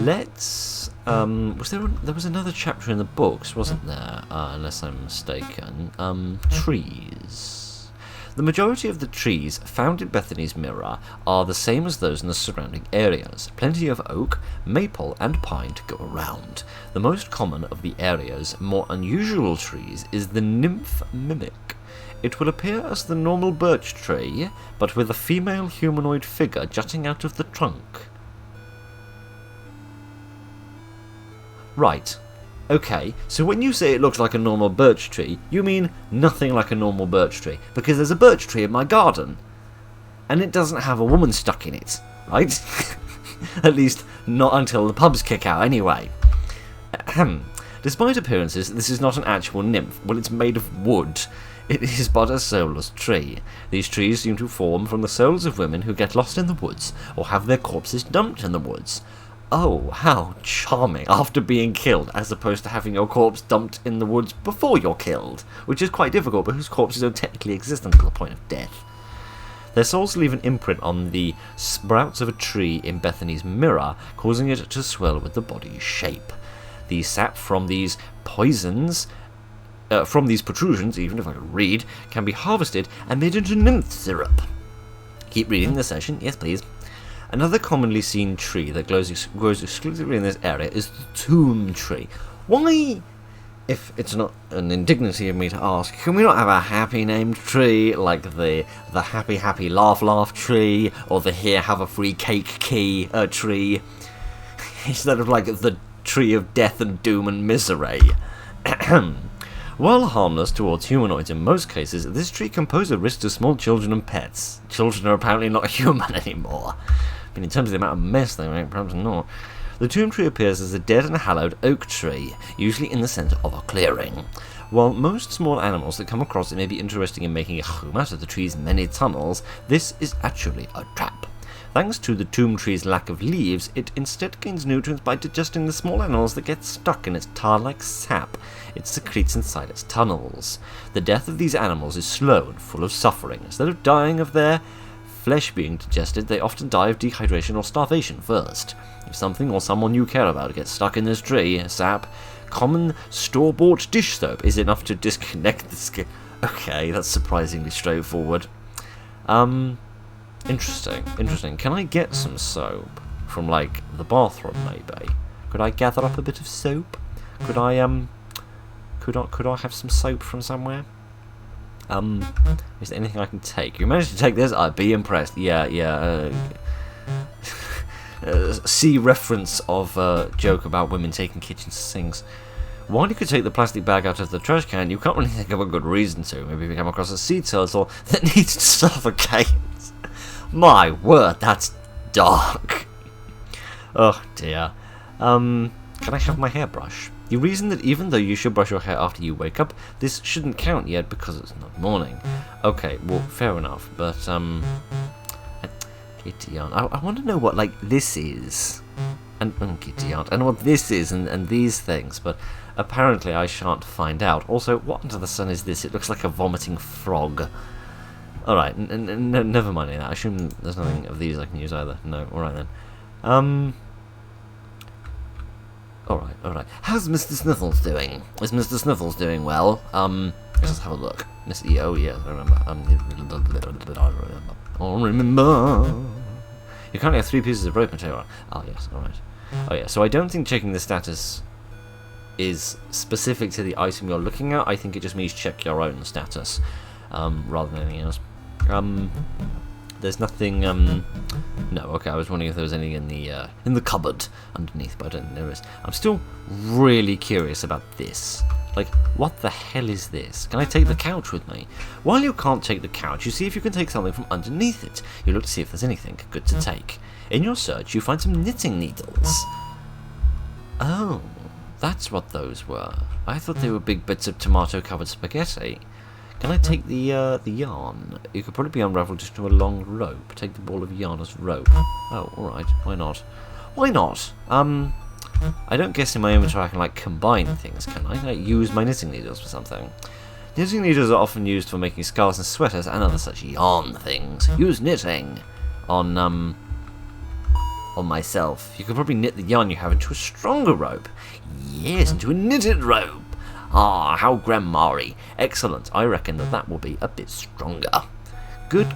Let's... there was another chapter in the books, wasn't there? Unless I'm mistaken. Trees. The majority of the trees found in Bethany's Mirror are the same as those in the surrounding areas. Plenty of oak, maple, and pine to go around. The most common of the area's more unusual trees is the nymph mimic. It will appear as the normal birch tree, but with a female humanoid figure jutting out of the trunk. Right. Okay, so when you say it looks like a normal birch tree, you mean nothing like a normal birch tree, because there's a birch tree in my garden, and it doesn't have a woman stuck in it, right? At least, not until the pubs kick out, anyway. Despite appearances, this is not an actual nymph. Well, it's made of wood. It is but a soulless tree. These trees seem to form from the souls of women who get lost in the woods, or have their corpses dumped in the woods. Oh, how charming, after being killed, as opposed to having your corpse dumped in the woods before you're killed, which is quite difficult because corpses don't technically exist until the point of death. Their souls leave an imprint on the sprouts of a tree in Bethany's mirror, causing it to swell with the body's shape. The sap from these protrusions, even if I could read, can be harvested and made into nymph syrup. Keep reading the session, yes please. Another commonly seen tree that grows exclusively in this area is the tomb tree. Why, if it's not an indignity of me to ask, can we not have a happy named tree like the happy laugh tree, or the here have a free cake key tree, instead of like the tree of death and doom and misery? While harmless towards humanoids in most cases, this tree can pose a risk to small children and pets. Children are apparently not human anymore. I mean, in terms of the amount of mess they make, perhaps not. The tomb tree appears as a dead and hallowed oak tree, usually in the centre of a clearing. While most small animals that come across it may be interesting in making a home out of the tree's many tunnels, this is actually a trap. Thanks to the tomb tree's lack of leaves, it instead gains nutrients by digesting the small animals that get stuck in its tar-like sap it secretes inside its tunnels. The death of these animals is slow and full of suffering. Instead of dying of their flesh being digested, they often die of dehydration or starvation first. If something or someone you care about gets stuck in this tree, sap, common store-bought dish soap is enough to disconnect the skin. Okay, that's surprisingly straightforward. Interesting. Can I get some soap from, like, the bathroom, maybe? Could I gather up a bit of soap? Could I have some soap from somewhere? Is there anything I can take? You managed to take this? I'd be impressed. Yeah. See reference of joke about women taking kitchen sinks. While you could take the plastic bag out of the trash can, you can't really think of a good reason to. Maybe if you come across a sea turtle that needs to suffocate. My word, that's dark. Oh dear. Can I have my hairbrush? You reason that even though you should brush your hair after you wake up, this shouldn't count yet because it's not morning. Okay, well, fair enough, but, Kitty aunt. I want to know what, like, this is. And Kitty aunt. And what this is, and these things, but apparently I shan't find out. Also, what under the sun is this? It looks like a vomiting frog. Alright, never mind that. I assume there's nothing of these I can use either. No, alright then. Alright. How's Mr. Sniffles doing? Is Mr. Sniffles doing well? Let's have a look. Oh yeah, I remember. I remember. You currently have 3 pieces of rope material. Oh yes, alright. Oh yeah, so I don't think checking the status is specific to the item you're looking at. I think it just means check your own status, rather than anything else. There's nothing, no, okay, I was wondering if there was anything in the cupboard underneath, but I don't think there is. I'm still really curious about this. Like, what the hell is this? Can I take the couch with me? While you can't take the couch, you see if you can take something from underneath it. You look to see if there's anything good to take. In your search, you find some knitting needles. Oh, that's what those were. I thought they were big bits of tomato-covered spaghetti. Can I take the yarn? You could probably be unravelled just to a long rope. Take the ball of yarn as rope. Oh, alright. Why not? Why not? I don't guess in my inventory I can, like, combine things, can I? Can I use my knitting needles for something? Knitting needles are often used for making scarves and sweaters and other such yarn things. Use knitting on myself. You could probably knit the yarn you have into a stronger rope. Yes, into a knitted rope. Ah, how grammary. Excellent. I reckon that will be a bit stronger. Good.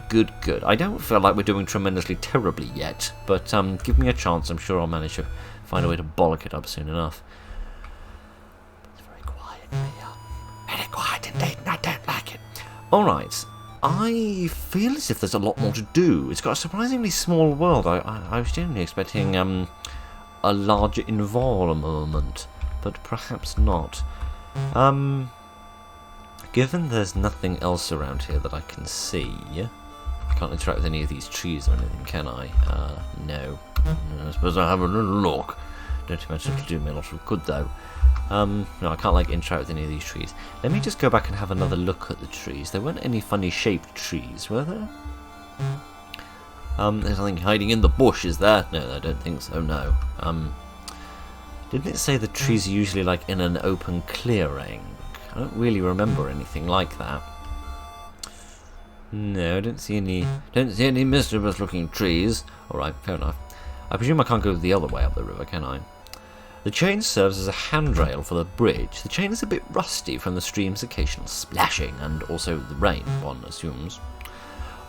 I don't feel like we're doing tremendously terribly yet, but give me a chance. I'm sure I'll manage to find a way to bollock it up soon enough. It's very quiet here. Very quiet indeed, and I don't like it. Alright, I feel as if there's a lot more to do. It's got a surprisingly small world. I was genuinely expecting a larger environment, but perhaps not. Given there's nothing else around here that I can see, I can't interact with any of these trees or anything, can I? No. I suppose I'll have a little look. Don't imagine it'll do me a lot of good, though. No, I can't, like, interact with any of these trees. Let me just go back and have another look at the trees. There weren't any funny shaped trees, were there? There's something hiding in the bush, is there? No, I don't think so, no. Didn't it say the trees are usually, like, in an open clearing? I don't really remember anything like that. No, I don't see any mischievous looking trees. Alright, fair enough. I presume I can't go the other way up the river, can I? The chain serves as a handrail for the bridge. The chain is a bit rusty from the stream's occasional splashing, and also the rain, one assumes.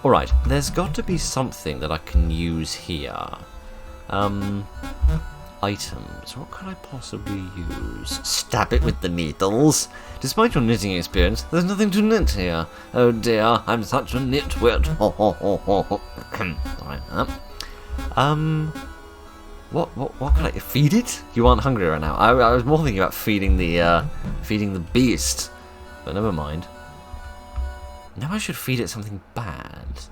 Alright, there's got to be something that I can use here. Items. What could I possibly use? Stab it with the needles. Despite your knitting experience, there's nothing to knit here. Oh dear, I'm such a nitwit. Alright, What can I feed it? You aren't hungry right now. I was more thinking about feeding the beast, but never mind. Now I should feed it something bad.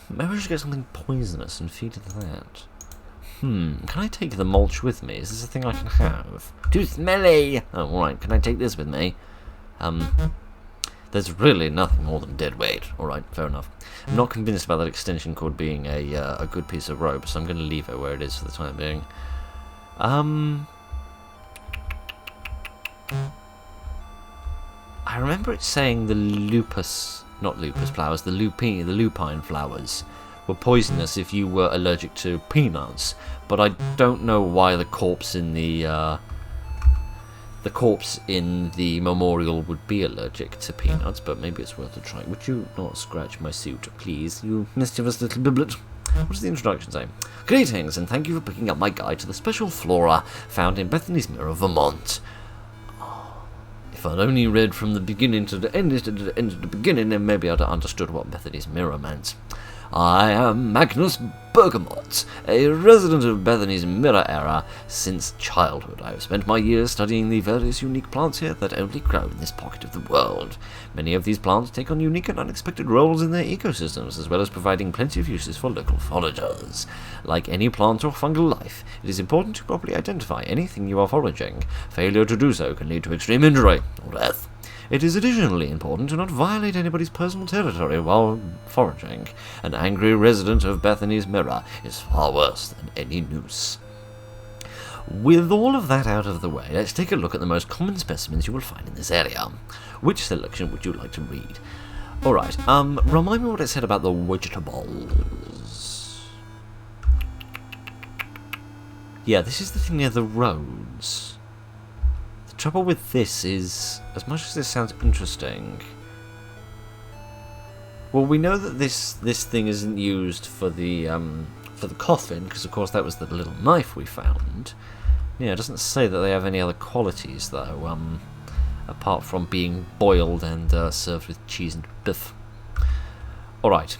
Maybe I should get something poisonous and feed it that. Can I take the mulch with me? Is this a thing I can have? Too smelly! Oh, alright, can I take this with me? There's really nothing more than dead weight. Alright, fair enough. I'm not convinced about that extension cord being a good piece of rope, so I'm going to leave it where it is for the time being. I remember it saying the lupine flowers were poisonous if you were allergic to peanuts, but I don't know why the corpse in the memorial would be allergic to peanuts, but maybe it's worth a try. Would you not scratch my suit, please, you mischievous little biblet? What does the introduction say? Greetings, and thank you for picking up my guide to the special flora found in Bethany's Mirror, Vermont. If I'd only read from the beginning to the end instead of the end to the beginning, then maybe I'd have understood what Bethany's Mirror meant. I am Magnus Bergamot, a resident of Bethany's Mirror era since childhood. I have spent my years studying the various unique plants here that only grow in this pocket of the world. Many of these plants take on unique and unexpected roles in their ecosystems, as well as providing plenty of uses for local foragers. Like any plant or fungal life, it is important to properly identify anything you are foraging. Failure to do so can lead to extreme injury or death. It is additionally important to not violate anybody's personal territory while foraging. An angry resident of Bethany's Mirror is far worse than any noose. With all of that out of the way, let's take a look at the most common specimens you will find in this area. Which selection would you like to read? Alright, remind me what it said about the vegetables. Yeah, this is the thing near the roads. Trouble with this is, as much as this sounds interesting, well, we know that this thing isn't used for the coffin, because of course that was the little knife we found. Yeah, it doesn't say that they have any other qualities though, apart from being boiled and served with cheese and biff. Alright,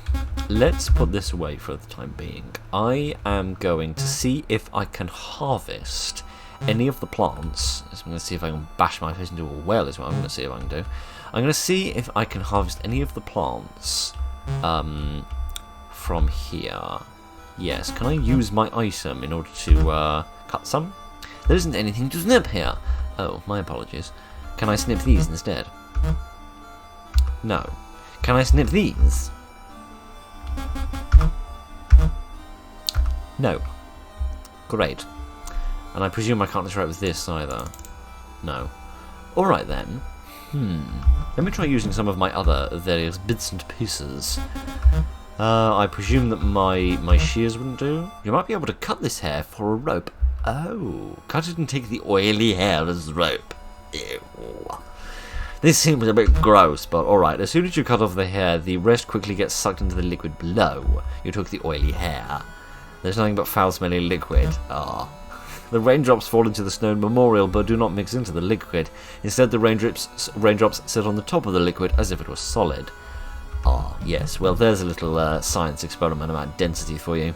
let's put this away for the time being. I am going to see if I can harvest any of the plants. I'm going to see if I can bash my face into a well is what I'm going to see if I can do. I'm going to see if I can harvest any of the plants from here. Yes, can I use my item in order to cut some? There isn't anything to snip here. Oh, my apologies. Can I snip these instead? No. Can I snip these? No. Great. And I presume I can't interact with this either. No. Alright then. Let me try using some of my other various bits and pieces. I presume that my shears wouldn't do. You might be able to cut this hair for a rope. Oh. Cut it and take the oily hair as rope. Ew. This seems a bit gross, but alright. As soon as you cut off the hair, the rest quickly gets sucked into the liquid below. You took the oily hair. There's nothing but foul-smelling liquid. Ah. The raindrops fall into the stone memorial, but do not mix into the liquid. Instead, the raindrops sit on the top of the liquid as if it was solid. Ah, yes. Well, there's a little science experiment about density for you.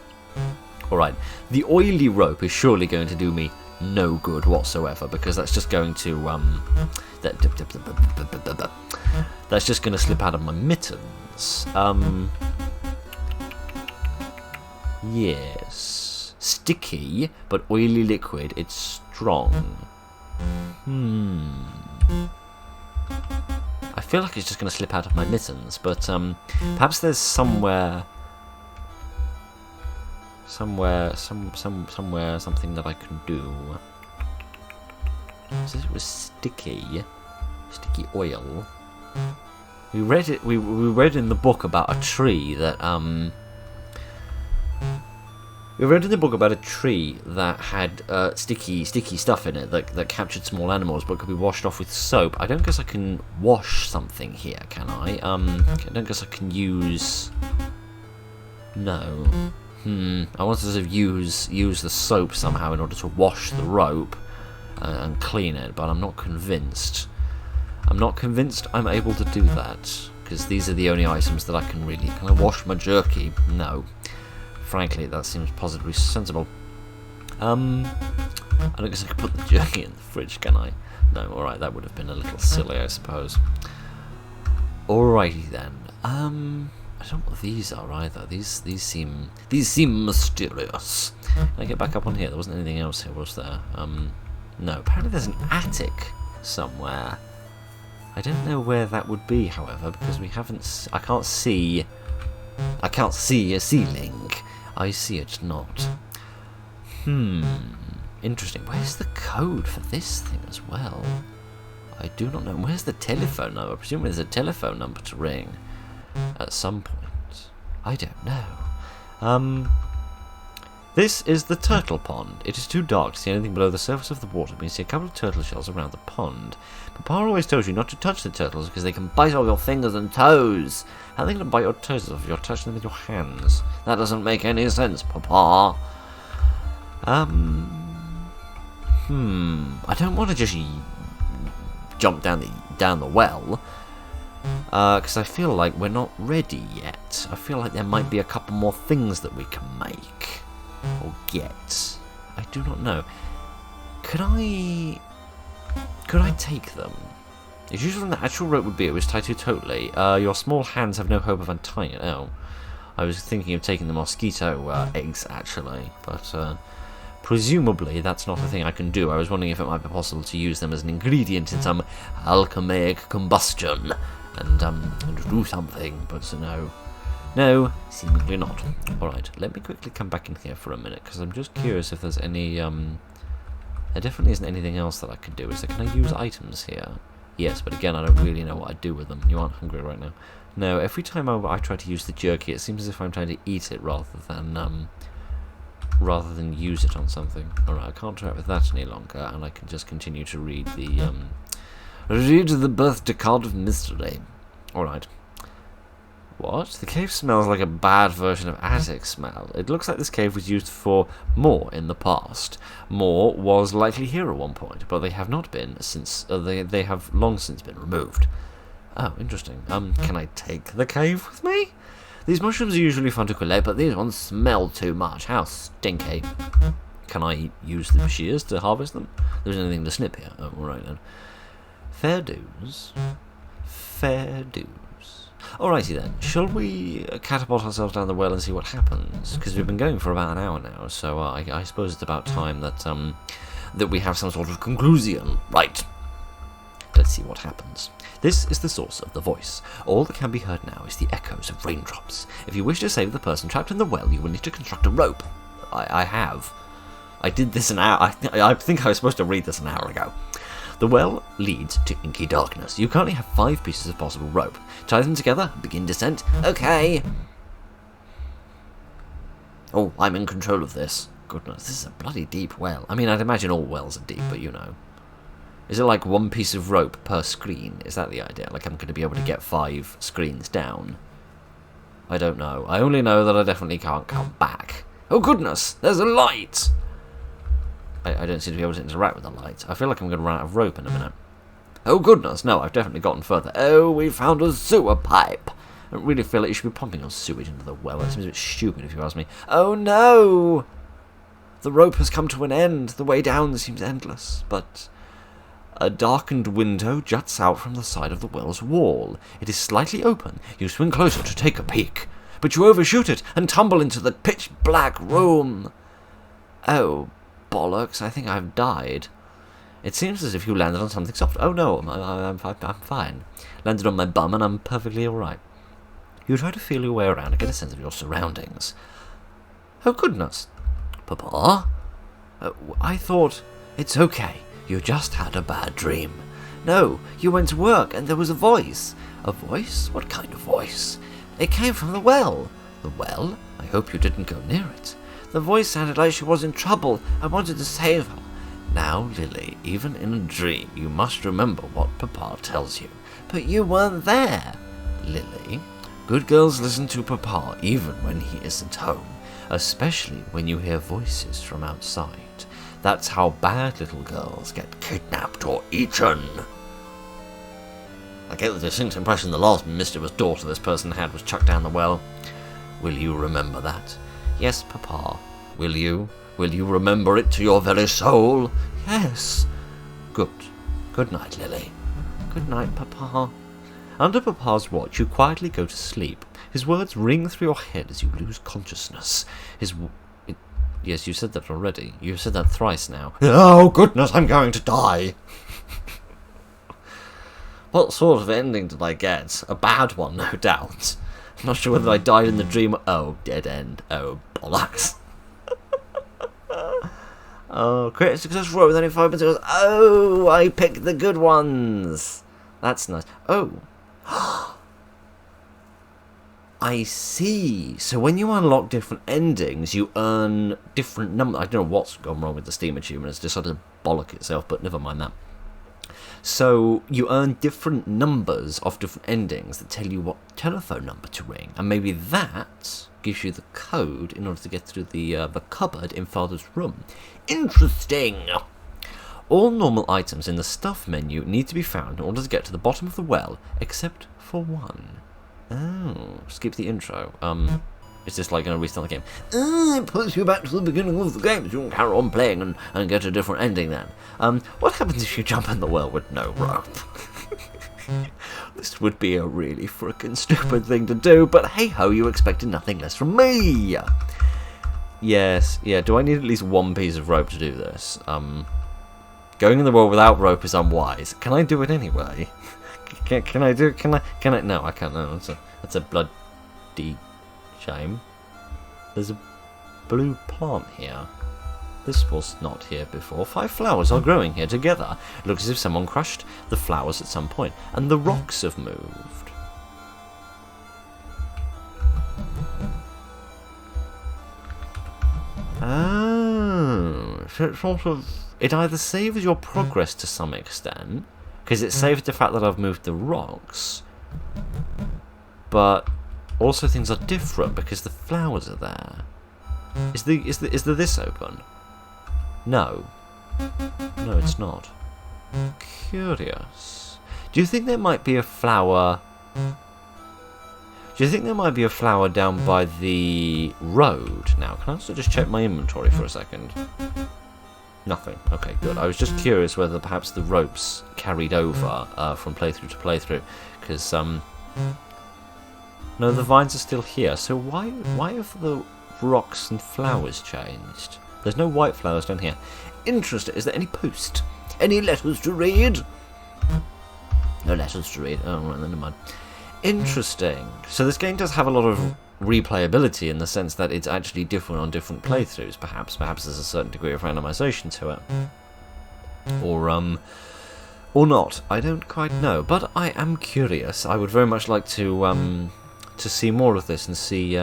Alright, the oily rope is surely going to do me no good whatsoever, because that's just going to, that's just going to slip out of my mittens. Yes. Sticky, but oily liquid. It's strong. I feel like it's just going to slip out of my mittens, but perhaps there's somewhere something that I can do. It says it was sticky oil. We read it. We read in the book about a tree that We read in the book about a tree that had sticky stuff in it that captured small animals, but could be washed off with soap. I don't guess I can wash something here, can I? I don't guess I can use. No. I want to sort of use the soap somehow in order to wash the rope and clean it, but I'm not convinced. I'm not convinced I'm able to do that, because these are the only items that I can really... Can I wash my jerky? No. Frankly, that seems positively sensible. I don't guess I could put the jerky in the fridge, can I? No, alright, that would have been a little silly, I suppose. Alrighty then. I don't know what these are either. These seem mysterious. Can I get back up on here? There wasn't anything else here, was there? No. Apparently there's an attic somewhere. I don't know where that would be, however, because we haven't. I can't see a ceiling. I see it not. Interesting. Where's the code for this thing as well? I do not know. Where's the telephone number? Presumably there's a telephone number to ring at some point. I don't know. This is the turtle pond. It is too dark to see anything below the surface of the water, but you can see a couple of turtle shells around the pond. Papa always tells you not to touch the turtles because they can bite off your fingers and toes. How are they going to bite your toes off if you're touching them with your hands? That doesn't make any sense, Papa. I don't want to just jump down the well, because I feel like we're not ready yet. I feel like there might be a couple more things that we can make or get. I do not know. Could I take them? It's usually when the actual rope would be, it was tied too totally. Your small hands have no hope of untying it. Oh, I was thinking of taking the mosquito eggs, actually, but presumably that's not a thing I can do. I was wondering if it might be possible to use them as an ingredient in some alchemic combustion and do something, but no, seemingly not. Alright, let me quickly come back in here for a minute, because I'm just curious if there's any, there definitely isn't anything else that I could do. Can I use items here? Yes, but again, I don't really know what I'd do with them. You aren't hungry right now. No, every time I try to use the jerky, it seems as if I'm trying to eat it rather than use it on something. Alright, I can't interact with that any longer, and I can just continue to read the birthday card of mystery. Alright. What? The cave smells like a bad version of attic smell. It looks like this cave was used for more in the past. More was likely here at one point, but they have not been since they have long since been removed. Oh, interesting. Can I take the cave with me? These mushrooms are usually fun to collect, but these ones smell too much. How stinky. Can I use the shears to harvest them? There's anything to snip here. Oh, alright then. Fair dues. Fair dues. Alrighty then, shall we catapult ourselves down the well and see what happens? Because we've been going for about an hour now, so I suppose it's about time that that we have some sort of conclusion. Right. Let's see what happens. This is the source of the voice. All that can be heard now is the echoes of raindrops. If you wish to save the person trapped in the well, you will need to construct a rope. I have. I did this an hour... I think I was supposed to read this an hour ago. The well leads to inky darkness. You currently have 5 pieces of possible rope. Tie them together, begin descent. Okay. Oh, I'm in control of this. Goodness, this is a bloody deep well. I mean, I'd imagine all wells are deep, but you know. Is it like 1 piece of rope per screen? Is that the idea? Like I'm going to be able to get 5 screens down? I don't know. I only know that I definitely can't come back. Oh goodness, there's a light! I don't seem to be able to interact with the light. I feel like I'm going to run out of rope in a minute. Oh goodness, no, I've definitely gotten further. Oh, we found a sewer pipe. I don't really feel like you should be pumping your sewage into the well. It seems a bit stupid if you ask me. Oh no! The rope has come to an end. The way down seems endless, but a darkened window juts out from the side of the well's wall. It is slightly open. You swing closer to take a peek, but you overshoot it and tumble into the pitch-black room. Oh, bollocks, I think I've died. It seems as if you landed on something soft. Oh no, I'm fine. Landed on my bum and I'm perfectly alright. You try to feel your way around and get a sense of your surroundings. Oh goodness. Papa? I thought... It's okay. You just had a bad dream. No, you went to work and there was a voice. A voice? What kind of voice? It came from the well. The well? I hope you didn't go near it. The voice sounded like she was in trouble. I wanted to save her. Now, Lily, even in a dream, you must remember what Papa tells you. But you weren't there. Lily, good girls listen to Papa even when he isn't home, especially when you hear voices from outside. That's how bad little girls get kidnapped or eaten. I get the distinct impression the last mischievous daughter this person had was chucked down the well. Will you remember that? Yes, Papa. Will you? Will you remember it to your very soul? Yes. Good. Good night, Lily. Good night, Papa. Under Papa's watch, you quietly go to sleep. His words ring through your head as you lose consciousness. Yes, you said that already. You've said that thrice now. Oh, goodness, I'm going to die. What sort of ending did I get? A bad one, no doubt. I'm not sure whether I died in the dream or... Oh, dead end. Oh, bollocks. Oh, create a successful rope with only 5 minutes. Oh, I picked the good ones. That's nice. Oh. I see. So when you unlock different endings, you earn different numbers. I don't know what's gone wrong with the Steam achievement. It's decided to bollock itself, but never mind that. So you earn different numbers of different endings that tell you what telephone number to ring. And maybe that gives you the code in order to get through the cupboard in Father's room. Interesting! All normal items in the stuff menu need to be found in order to get to the bottom of the well, except for one. Oh, skip the intro. Is this like going to restart the game? It puts you back to the beginning of the game, so you can carry on playing and get a different ending then. What happens if you jump in the well with no rope? This would be a really frickin' stupid thing to do, but hey-ho, you expected nothing less from me! Yes, yeah, do I need at least one piece of rope to do this? Going in the well without rope is unwise. Can I do it anyway? Can I? No, I can't. No, that's a bloody shame. There's a blue plant here. This was not here before. 5 flowers are growing here together. It looks as if someone crushed the flowers at some point, and the rocks have moved. Oh, so it sort of... It either saves your progress to some extent, because it saves the fact that I've moved the rocks, but also things are different because the flowers are there. Is the this open? No. No, it's not. Curious. Do you think there might be a flower... Do you think there might be a flower down by the road? Now, can I also just check my inventory for a second? Nothing. Okay, good. I was just curious whether perhaps the ropes carried over from playthrough to playthrough, because no, the vines are still here. So why have the rocks and flowers changed? There's no white flowers down here. Interesting. Is there any post? Any letters to read? No letters to read. Oh, right, never mind. Interesting. So this game does have a lot of replayability in the sense that it's actually different on different playthroughs. Perhaps there's a certain degree of randomization to it, or not. I don't quite know, but I am curious. I would very much like to see more of this and see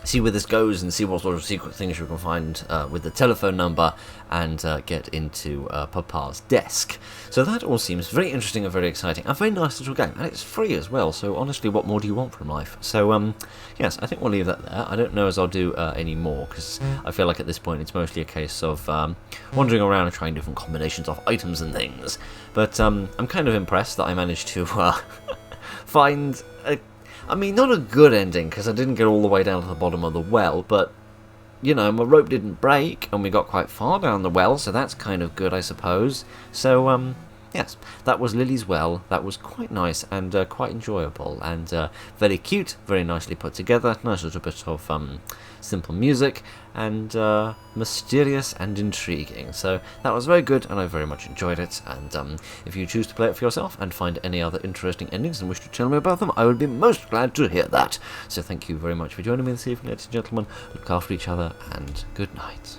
see where this goes and see what sort of secret things you can find with the telephone number and get into Papa's desk. So that all seems very interesting and very exciting. A very nice little game, and it's free as well, so honestly, what more do you want from life? So, yes, I think we'll leave that there. I don't know as I'll do any more, because I feel like at this point it's mostly a case of wandering around and trying different combinations of items and things. But I'm kind of impressed that I managed to find not a good ending, because I didn't get all the way down to the bottom of the well, but, you know, my rope didn't break, and we got quite far down the well, so that's kind of good, I suppose. So, yes, that was Lily's Well. That was quite nice and quite enjoyable, and very cute, very nicely put together, nice little bit of simple music, and mysterious and intriguing. So that was very good, and I very much enjoyed it. And if you choose to play it for yourself and find any other interesting endings and wish to tell me about them, I would be most glad to hear that. So thank you very much for joining me this evening, ladies and gentlemen. Look after each other, and good night.